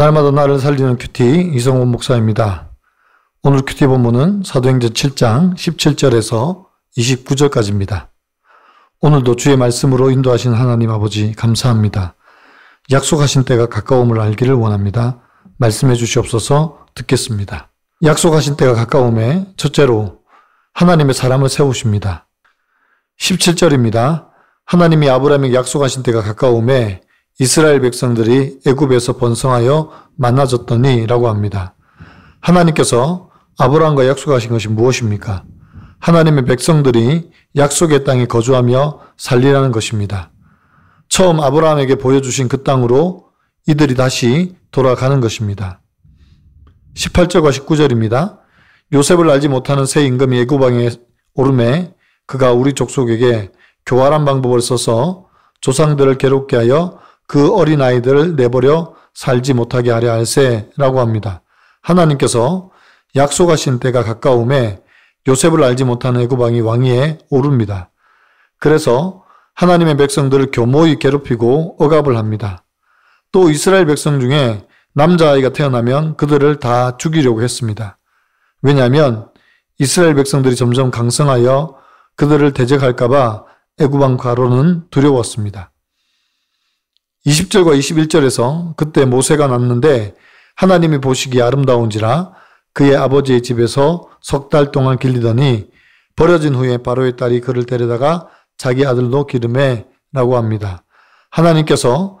날마다 나를 살리는 큐티 이성훈 목사입니다. 오늘 큐티 본문은 사도행전 7장 17절에서 29절까지입니다. 오늘도 주의 말씀으로 인도하신 하나님 아버지 감사합니다. 약속하신 때가 가까움을 알기를 원합니다. 말씀해 주시옵소서. 듣겠습니다. 약속하신 때가 가까움에 첫째로 하나님의 사람을 세우십니다. 17절입니다. 하나님이 아브라함에게 약속하신 때가 가까움에 이스라엘 백성들이 애굽에서 번성하여 많아졌더니 라고 합니다. 하나님께서 아브라함과 약속하신 것이 무엇입니까? 하나님의 백성들이 약속의 땅에 거주하며 살리라는 것입니다. 처음 아브라함에게 보여주신 그 땅으로 이들이 다시 돌아가는 것입니다. 18절과 19절입니다. 요셉을 알지 못하는 새 임금이 애굽 왕에 오름에 그가 우리 족속에게 교활한 방법을 써서 조상들을 괴롭게 하여 그 어린아이들을 내버려 살지 못하게 하려 할세라고 합니다. 하나님께서 약속하신 때가 가까움에 요셉을 알지 못하는 애굽 왕이 왕위에 오릅니다. 그래서 하나님의 백성들을 교모히 괴롭히고 억압을 합니다. 또 이스라엘 백성 중에 남자아이가 태어나면 그들을 다 죽이려고 했습니다. 왜냐하면 이스라엘 백성들이 점점 강성하여 그들을 대적할까봐 애굽 왕 바로는 두려웠습니다. 20절과 21절에서 그때 모세가 낳는데 하나님이 보시기에 아름다운지라 그의 아버지의 집에서 석 달 동안 길리더니 버려진 후에 바로의 딸이 그를 데려다가 자기 아들도 기르매 라고 합니다. 하나님께서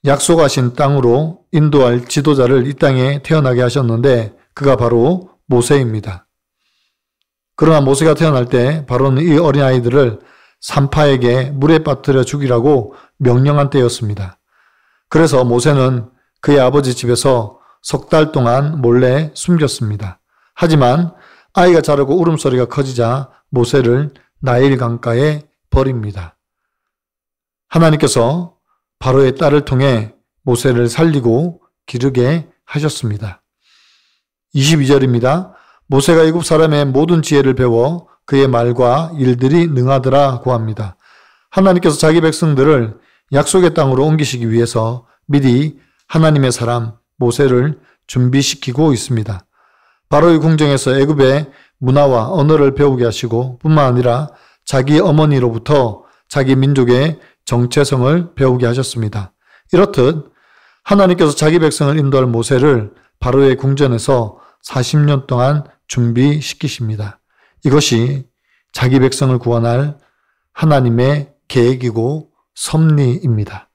약속하신 땅으로 인도할 지도자를 이 땅에 태어나게 하셨는데 그가 바로 모세입니다. 그러나 모세가 태어날 때 바로는 이 어린아이들을 산파에게 물에 빠뜨려 죽이라고 명령한 때였습니다. 그래서 모세는 그의 아버지 집에서 석 달 동안 몰래 숨겼습니다. 하지만 아이가 자라고 울음소리가 커지자 모세를 나일 강가에 버립니다. 하나님께서 바로의 딸을 통해 모세를 살리고 기르게 하셨습니다. 22절입니다. 모세가 애굽 사람의 모든 지혜를 배워 그의 말과 일들이 능하더라고 합니다. 하나님께서 자기 백성들을 약속의 땅으로 옮기시기 위해서 미리 하나님의 사람 모세를 준비시키고 있습니다. 바로의 궁정에서 애굽의 문화와 언어를 배우게 하시고 뿐만 아니라 자기 어머니로부터 자기 민족의 정체성을 배우게 하셨습니다. 이렇듯 하나님께서 자기 백성을 인도할 모세를 바로의 궁전에서 40년 동안 준비시키십니다. 이것이 자기 백성을 구원할 하나님의 계획이고 섭리입니다.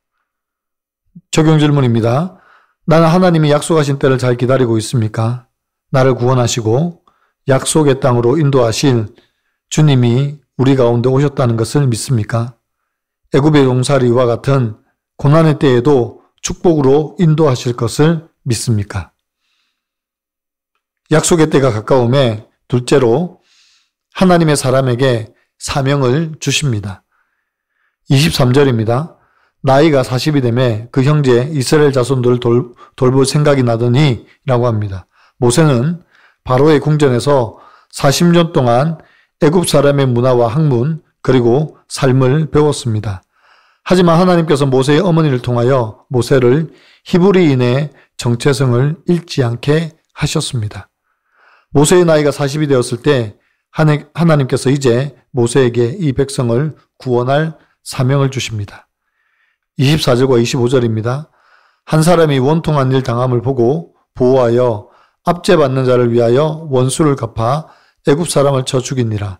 적용 질문입니다. 나는 하나님이 약속하신 때를 잘 기다리고 있습니까? 나를 구원하시고 약속의 땅으로 인도하실 주님이 우리 가운데 오셨다는 것을 믿습니까? 애굽의 용사리와 같은 고난의 때에도 축복으로 인도하실 것을 믿습니까? 약속의 때가 가까움에 둘째로 하나님의 사람에게 사명을 주십니다. 23절입니다. 나이가 40이 되매 그 형제 이스라엘 자손들을 돌볼 생각이 나더니 라고 합니다. 모세는 바로의 궁전에서 40년 동안 애굽 사람의 문화와 학문 그리고 삶을 배웠습니다. 하지만 하나님께서 모세의 어머니를 통하여 모세를 히브리인의 정체성을 잃지 않게 하셨습니다. 모세의 나이가 40이 되었을 때 하나님께서 이제 모세에게 이 백성을 구원할 사명을 주십니다. 24절과 25절입니다. 한 사람이 원통한 일 당함을 보고 보호하여 압제받는 자를 위하여 원수를 갚아 애굽 사람을 쳐 죽이니라.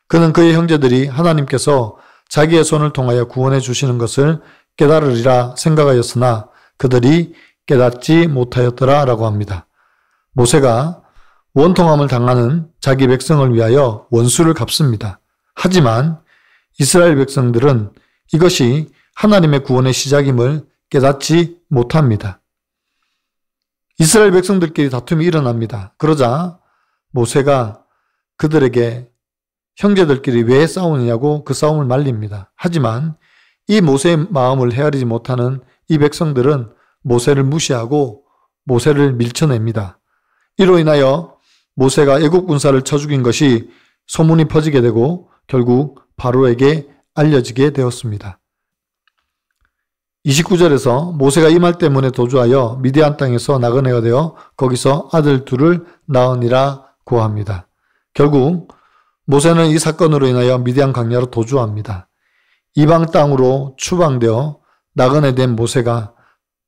그는 그의 형제들이 하나님께서 자기의 손을 통하여 구원해 주시는 것을 깨달으리라 생각하였으나 그들이 깨닫지 못하였더라 라고 합니다. 모세가 원통함을 당하는 자기 백성을 위하여 원수를 갚습니다. 하지만 이스라엘 백성들은 이것이 하나님의 구원의 시작임을 깨닫지 못합니다. 이스라엘 백성들끼리 다툼이 일어납니다. 그러자 모세가 그들에게 형제들끼리 왜 싸우느냐고 그 싸움을 말립니다. 하지만 이 모세의 마음을 헤아리지 못하는 이 백성들은 모세를 무시하고 모세를 밀쳐냅니다. 이로 인하여 모세가 애국 군사를 쳐 죽인 것이 소문이 퍼지게 되고 결국 바로에게 알려지게 되었습니다. 29절에서 모세가 이 말 때문에 도주하여 미디안 땅에서 나그네가 되어 거기서 아들 둘을 낳으니라 고합니다. 결국 모세는 이 사건으로 인하여 미디안 광야로 도주합니다. 이방 땅으로 추방되어 나그네 된 모세가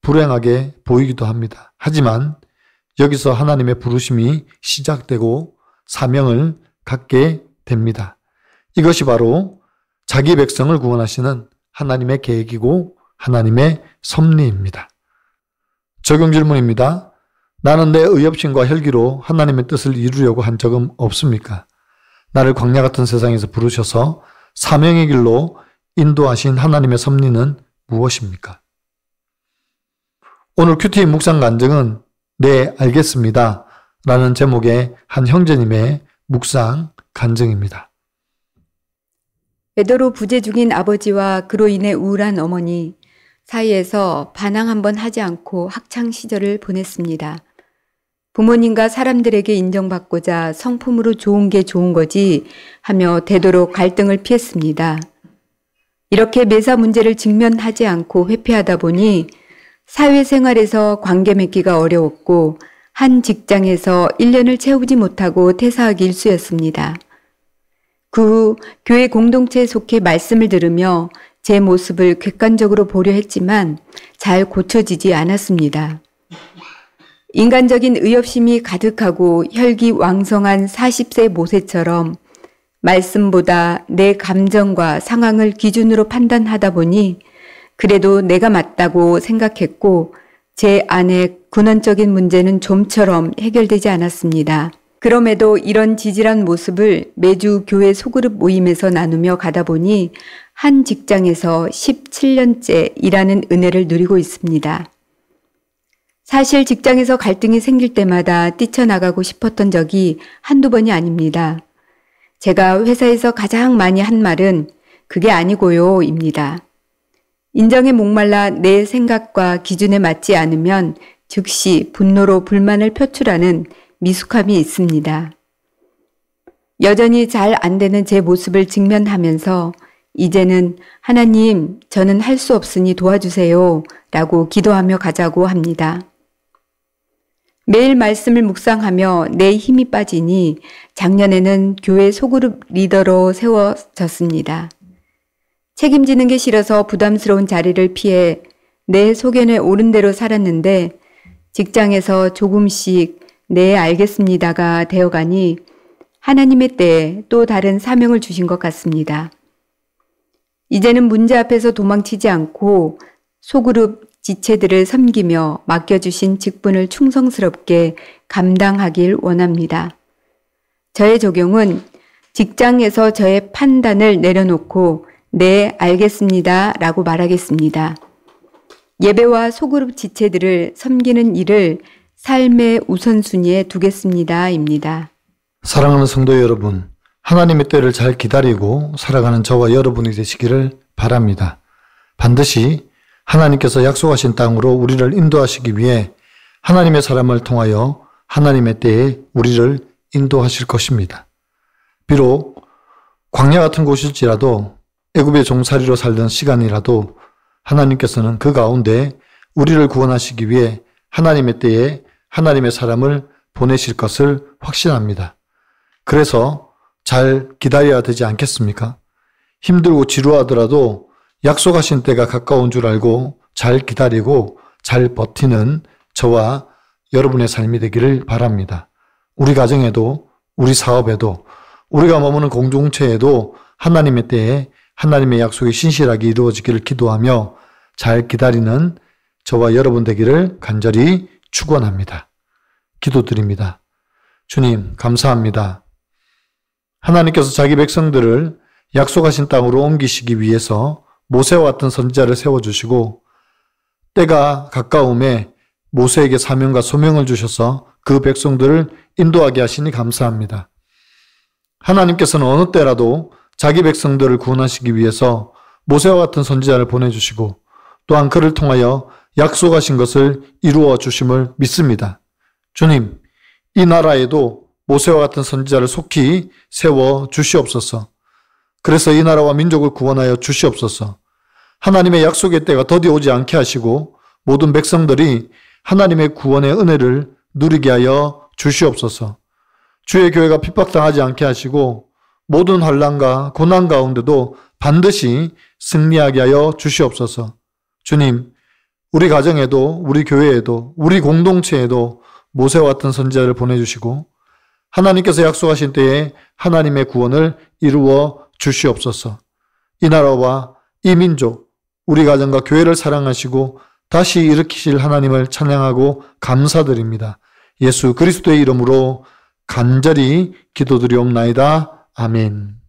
불행하게 보이기도 합니다. 하지만 여기서 하나님의 부르심이 시작되고 사명을 갖게 됩니다. 이것이 바로 자기 백성을 구원하시는 하나님의 계획이고 하나님의 섭리입니다. 적용 질문입니다. 나는 내 의협심과 혈기로 하나님의 뜻을 이루려고 한 적은 없습니까? 나를 광야 같은 세상에서 부르셔서 사명의 길로 인도하신 하나님의 섭리는 무엇입니까? 오늘 큐티 묵상 간증은 네, 알겠습니다. 라는 제목의 한 형제님의 묵상 간증입니다. 외도로 부재 중인 아버지와 그로 인해 우울한 어머니 사이에서 반항 한번 하지 않고 학창 시절을 보냈습니다. 부모님과 사람들에게 인정받고자 성품으로 좋은 게 좋은 거지 하며 되도록 갈등을 피했습니다. 이렇게 매사 문제를 직면하지 않고 회피하다 보니 사회생활에서 관계 맺기가 어려웠고 한 직장에서 1년을 채우지 못하고 퇴사하기 일쑤였습니다. 그 후 교회 공동체에 속해 말씀을 들으며 제 모습을 객관적으로 보려 했지만 잘 고쳐지지 않았습니다. 인간적인 의협심이 가득하고 혈기왕성한 40세 모세처럼 말씀보다 내 감정과 상황을 기준으로 판단하다 보니 그래도 내가 맞다고 생각했고 제 안의 근원적인 문제는 좀처럼 해결되지 않았습니다. 그럼에도 이런 지질한 모습을 매주 교회 소그룹 모임에서 나누며 가다 보니 한 직장에서 17년째 일하는 은혜를 누리고 있습니다. 사실 직장에서 갈등이 생길 때마다 뛰쳐나가고 싶었던 적이 한두 번이 아닙니다. 제가 회사에서 가장 많이 한 말은 그게 아니고요 입니다. 인정에 목말라 내 생각과 기준에 맞지 않으면 즉시 분노로 불만을 표출하는 미숙함이 있습니다. 여전히 잘 안 되는 제 모습을 직면하면서 이제는 하나님, 저는 할 수 없으니 도와주세요 라고 기도하며 가자고 합니다. 매일 말씀을 묵상하며 내 힘이 빠지니 작년에는 교회 소그룹 리더로 세워졌습니다. 책임지는 게 싫어서 부담스러운 자리를 피해 내 소견에 옳은 대로 살았는데 직장에서 조금씩 네 알겠습니다가 되어가니 하나님의 때에 또 다른 사명을 주신 것 같습니다. 이제는 문제 앞에서 도망치지 않고 소그룹 지체들을 섬기며 맡겨주신 직분을 충성스럽게 감당하길 원합니다. 저의 적용은 직장에서 저의 판단을 내려놓고 네, 알겠습니다 라고 말하겠습니다. 예배와 소그룹 지체들을 섬기는 일을 삶의 우선순위에 두겠습니다 입니다. 사랑하는 성도 여러분, 하나님의 때를 잘 기다리고 살아가는 저와 여러분이 되시기를 바랍니다. 반드시 하나님께서 약속하신 땅으로 우리를 인도하시기 위해 하나님의 사람을 통하여 하나님의 때에 우리를 인도하실 것입니다. 비록 광야 같은 곳일지라도 애굽의 종살이로 살던 시간이라도 하나님께서는 그 가운데 우리를 구원하시기 위해 하나님의 때에 하나님의 사람을 보내실 것을 확신합니다. 그래서 잘 기다려야 되지 않겠습니까? 힘들고 지루하더라도 약속하신 때가 가까운 줄 알고 잘 기다리고 잘 버티는 저와 여러분의 삶이 되기를 바랍니다. 우리 가정에도 우리 사업에도 우리가 머무는 공동체에도 하나님의 때에 하나님의 약속이 신실하게 이루어지기를 기도하며 잘 기다리는 저와 여러분 되기를 간절히 축원합니다. 기도드립니다. 주님, 감사합니다. 하나님께서 자기 백성들을 약속하신 땅으로 옮기시기 위해서 모세와 같은 선지자를 세워주시고 때가 가까움에 모세에게 사명과 소명을 주셔서 그 백성들을 인도하게 하시니 감사합니다. 하나님께서는 어느 때라도 자기 백성들을 구원하시기 위해서 모세와 같은 선지자를 보내주시고 또한 그를 통하여 약속하신 것을 이루어 주심을 믿습니다. 주님, 이 나라에도 모세와 같은 선지자를 속히 세워 주시옵소서. 그래서 이 나라와 민족을 구원하여 주시옵소서. 하나님의 약속의 때가 더디 오지 않게 하시고 모든 백성들이 하나님의 구원의 은혜를 누리게 하여 주시옵소서. 주의 교회가 핍박당하지 않게 하시고 모든 환난과 고난 가운데도 반드시 승리하게 하여 주시옵소서. 주님, 우리 가정에도 우리 교회에도 우리 공동체에도 모세와 같은 선지자를 보내주시고 하나님께서 약속하신 때에 하나님의 구원을 이루어 주시옵소서. 이 나라와 이 민족, 우리 가정과 교회를 사랑하시고 다시 일으키실 하나님을 찬양하고 감사드립니다. 예수 그리스도의 이름으로 간절히 기도드리옵나이다. 아멘.